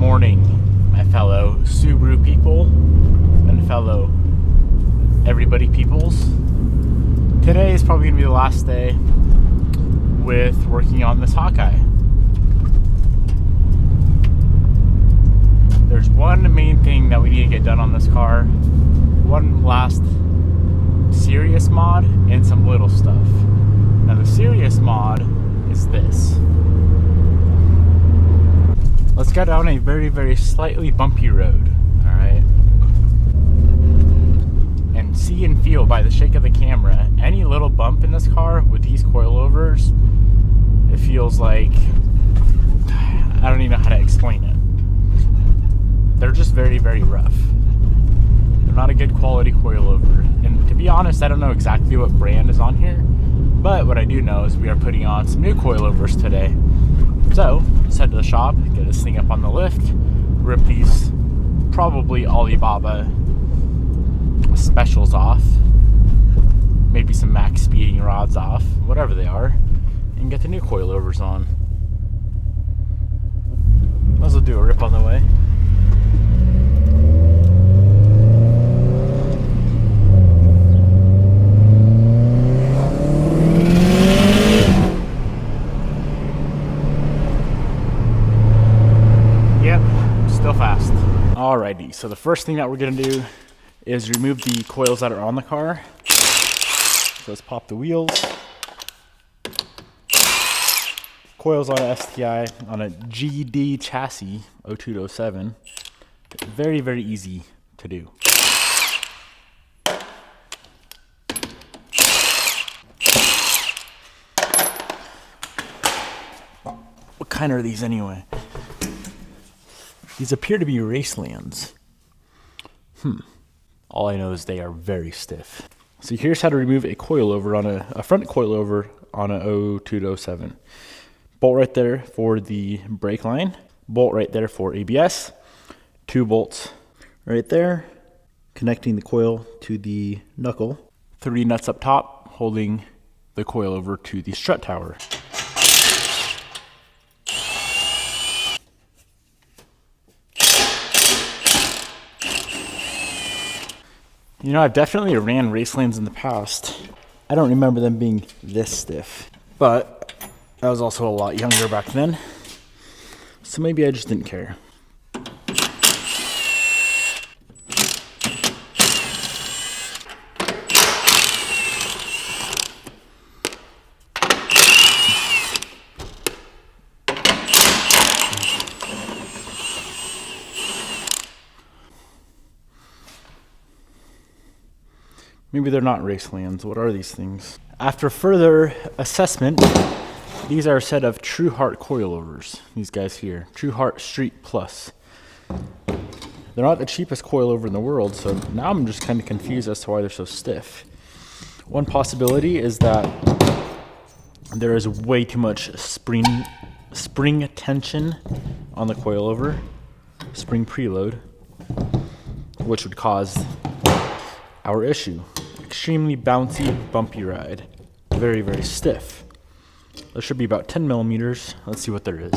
morning, my fellow Subaru people and fellow everybody peoples. Today is probably going to be the last day with working on this Hawkeye. There's one main thing that we need to get done on this car. One last serious mod and some little stuff. Now the serious mod is this. Let's get down a very, very slightly bumpy road, alright? And see and feel by the shake of the camera, any little bump in this car with these coilovers, it feels like, I don't even know how to explain it. They're just very, very rough. They're not a good quality coilover. And to be honest, I don't know exactly what brand is on here, but what I do know is we are putting on some new coilovers today. So, let's head to the shop, get this thing up on the lift, rip these probably Alibaba specials off, maybe some max speeding rods off, whatever they are, and get the new coilovers on. Might as well do a rip on the way. Alrighty, so the first thing that we're going to do is remove the coils that are on the car. So let's pop the wheels. Coils on a STI, on a GD chassis, 0207. Very, very easy to do. What kind are these anyway? These appear to be Racelands. All I know is they are very stiff. So here's how to remove a coilover on a front coilover on a 0207. Bolt right there for the brake line. Bolt right there for ABS. 2 bolts right there, connecting the coil to the knuckle. 3 nuts up top, holding the coilover to the strut tower. You know, I've definitely ran Racelands in the past. I don't remember them being this stiff, but I was also a lot younger back then, so maybe I just didn't care. Maybe they're not Racelands. What are these things? After further assessment, these are a set of True Heart coilovers. These guys here, True Heart Street Plus. They're not the cheapest coilover in the world, so now I'm just kind of confused as to why they're so stiff. One possibility is that there is way too much spring tension on the coilover, spring preload, which would cause our issue. Extremely bouncy, bumpy ride. Very, very stiff. There should be about 10 millimeters. Let's see what there is.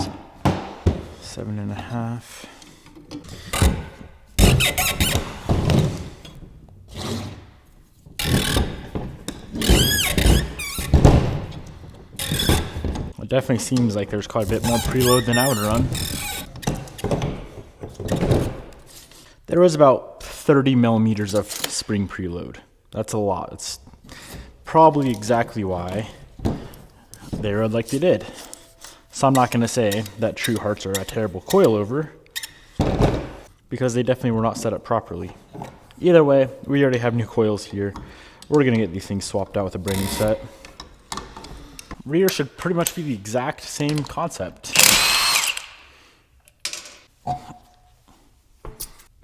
7.5. It definitely seems like there's quite a bit more preload than I would run. There was about 30 millimeters of spring preload. That's a lot. It's probably exactly why they rode like they did. So I'm not going to say that True Hearts are a terrible coilover, because they definitely were not set up properly. Either way, we already have new coils here. We're going to get these things swapped out with a brand new set. Rear should pretty much be the exact same concept.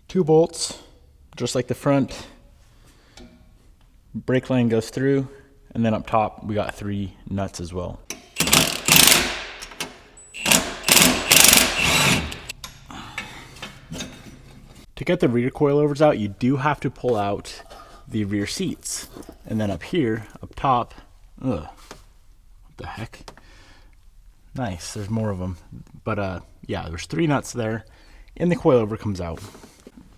2 bolts, just like the front. Brake line goes through, and then up top we got 3 nuts as well. To get the rear coilovers out, you do have to pull out the rear seats. And then up here, up top, what the heck? Nice, there's more of them. But yeah, there's 3 nuts there, and the coilover comes out.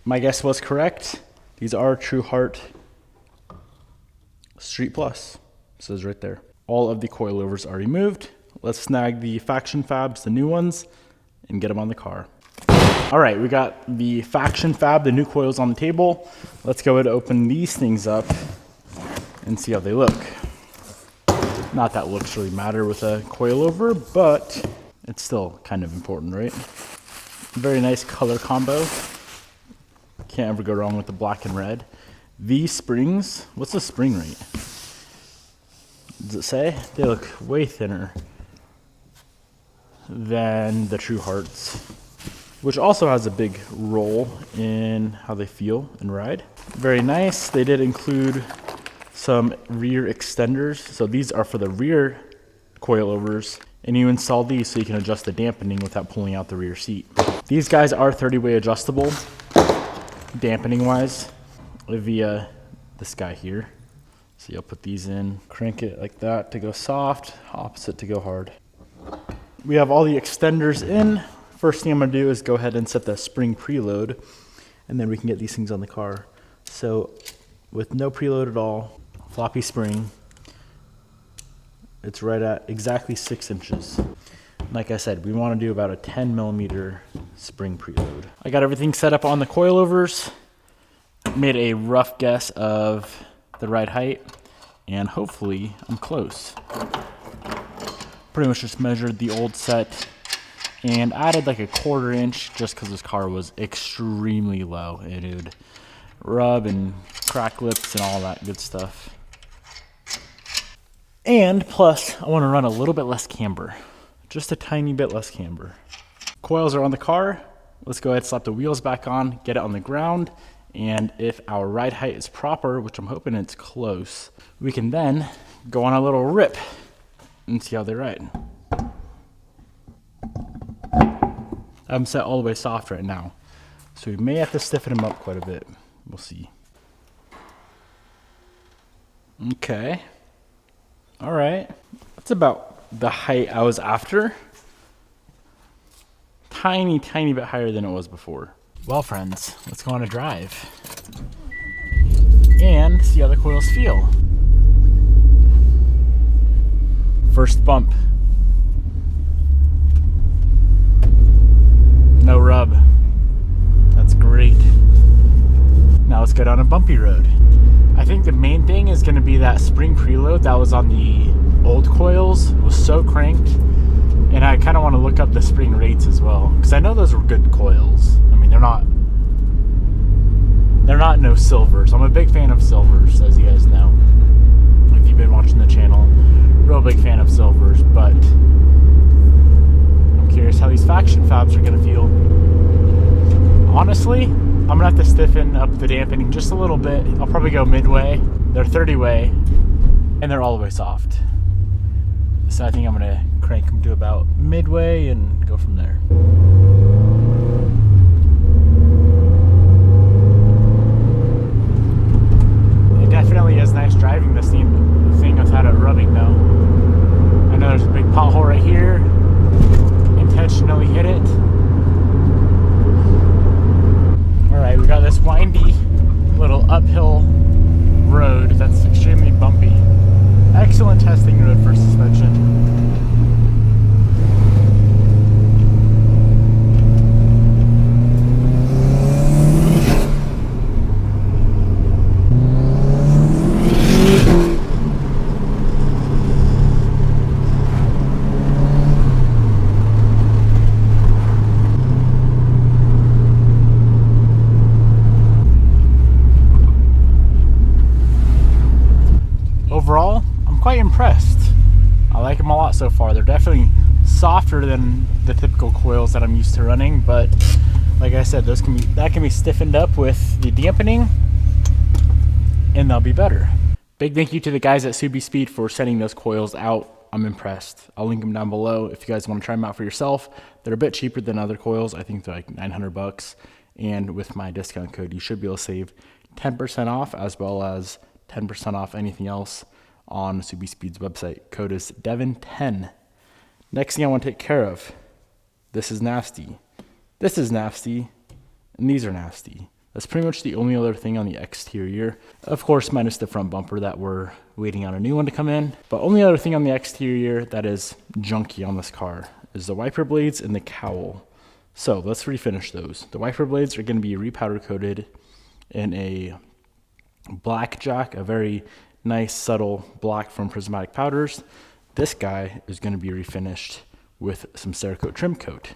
My guess was correct. These are True Heart Street Plus. It says right there. All of the coilovers are removed. Let's snag the Faction Fabs, the new ones, and get them on the car. All right, we got the Faction Fab, the new coils on the table. Let's go ahead and open these things up and see how they look. Not that looks really matter with a coilover, but it's still kind of important, right? Very nice color combo. Can't ever go wrong with the black and red. These springs, what's the spring rate? Does it say? They look way thinner than the True Hearts, which also has a big role in how they feel and ride. Very nice. They did include some rear extenders. So these are for the rear coilovers, and you install these so you can adjust the dampening without pulling out the rear seat. These guys are 30-way adjustable, dampening wise, via this guy here. So you'll put these in, crank it like that to go soft, opposite to go hard. We have all the extenders in. First thing I'm gonna do is go ahead and set the spring preload, and then we can get these things on the car. So with no preload at all, floppy spring, it's right at exactly 6 inches. Like I said, we wanna do about a 10mm spring preload. I got everything set up on the coilovers, made a rough guess of the ride height, and hopefully I'm close. Pretty much just measured the old set and added like a 1/4 inch just because this car was extremely low. It would rub and crack lips and all that good stuff. And plus, I want to run a little bit less camber, just a tiny bit less camber. Coils are on the car. Let's go ahead and slap the wheels back on, get it on the ground, and if our ride height is proper, which I'm hoping it's close, we can then go on a little rip and see how they ride. I'm set all the way soft right now, so we may have to stiffen them up quite a bit. We'll see. Okay. All right. That's about the height I was after. Tiny bit higher than it was before. Well, friends, let's go on a drive and see how the coils feel. First bump. No rub. That's great. Now let's go down a bumpy road. I think the main thing is going to be that spring preload that was on the old coils. It was so cranked, and I kind of want to look up the spring rates as well, because I know those were good coils. I mean, they're not no silvers. I'm a big fan of silvers, as you guys know, if you've been watching the channel. Real big fan of silvers, but I'm curious how these Faction Fabs are going to feel. Honestly, I'm going to have to stiffen up the dampening just a little bit. I'll probably go midway. They're 30-way, and they're all the way soft. So I think I'm going to crank them to about midway and go from there. It definitely is nice driving this thing without it rubbing, though. I know there's a big pothole right here. Intentionally hit it. Alright, we got this windy little uphill road that's extremely bumpy. Excellent testing road for suspension. Overall, I'm quite impressed. I like them a lot so far. They're definitely softer than the typical coils that I'm used to running, but like I said, that can be stiffened up with the dampening, and they'll be better. Big thank you to the guys at Subispeed for sending those coils out. I'm impressed. I'll link them down below if you guys want to try them out for yourself. They're a bit cheaper than other coils. I think they're like 900 bucks, and with my discount code, you should be able to save 10% off, as well as 10% off anything else on Subispeed's website. Code is Devin10. Next thing I want to take care of. This is nasty. This is nasty, and these are nasty. That's pretty much the only other thing on the exterior. Of course, minus the front bumper that we're waiting on a new one to come in. But only other thing on the exterior that is junky on this car is the wiper blades and the cowl. So let's refinish those. The wiper blades are going to be repowder coated in a blackjack, a very nice subtle black from Prismatic Powders. This guy is going to be refinished with some Cerakote trim coat.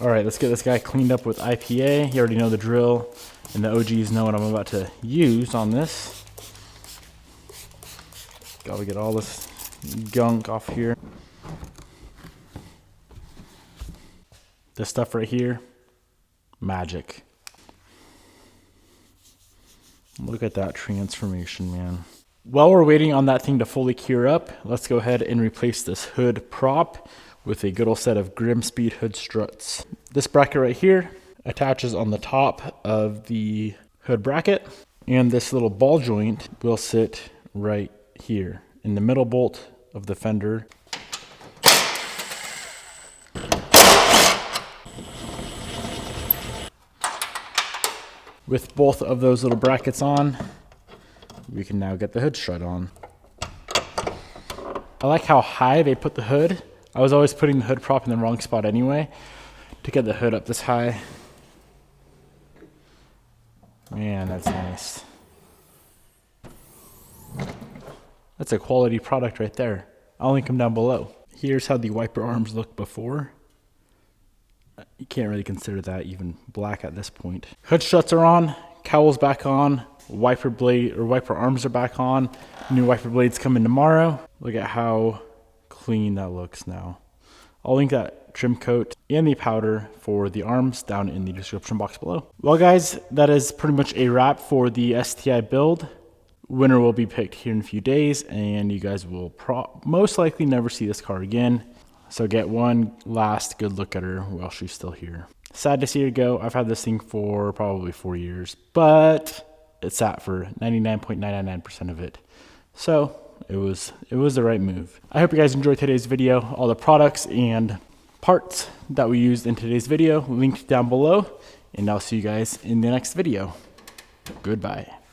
All right, let's get this guy cleaned up with IPA. You already know the drill, and the OGs know what I'm about to use on this. Gotta get all this gunk off here. This stuff right here, magic. Look at that transformation, man. While we're waiting on that thing to fully cure up, let's go ahead and replace this hood prop with a good old set of Subispeed hood struts. This bracket right here attaches on the top of the hood bracket, and this little ball joint will sit right here in the middle bolt of the fender. With both of those little brackets on, we can now get the hood strut on. I like how high they put the hood. I was always putting the hood prop in the wrong spot anyway to get the hood up this high. Man, that's nice. That's a quality product right there. I'll link them down below. Here's how the wiper arms look before. You can't really consider that even black at this point. Hood struts are on, cowl's back on, wiper blade or wiper arms are back on. New wiper blades coming tomorrow. Look at how clean that looks now. I'll link that trim coat and the powder for the arms down in the description box below. Well guys, that is pretty much a wrap for the STI build. Winner will be picked here in a few days, and you guys will most likely never see this car again. So get one last good look at her while she's still here. Sad to see her go. I've had this thing for probably 4 years, but it sat for 99.999% of it. So it was the right move. I hope you guys enjoyed today's video. All the products and parts that we used in today's video linked down below, and I'll see you guys in the next video. Goodbye.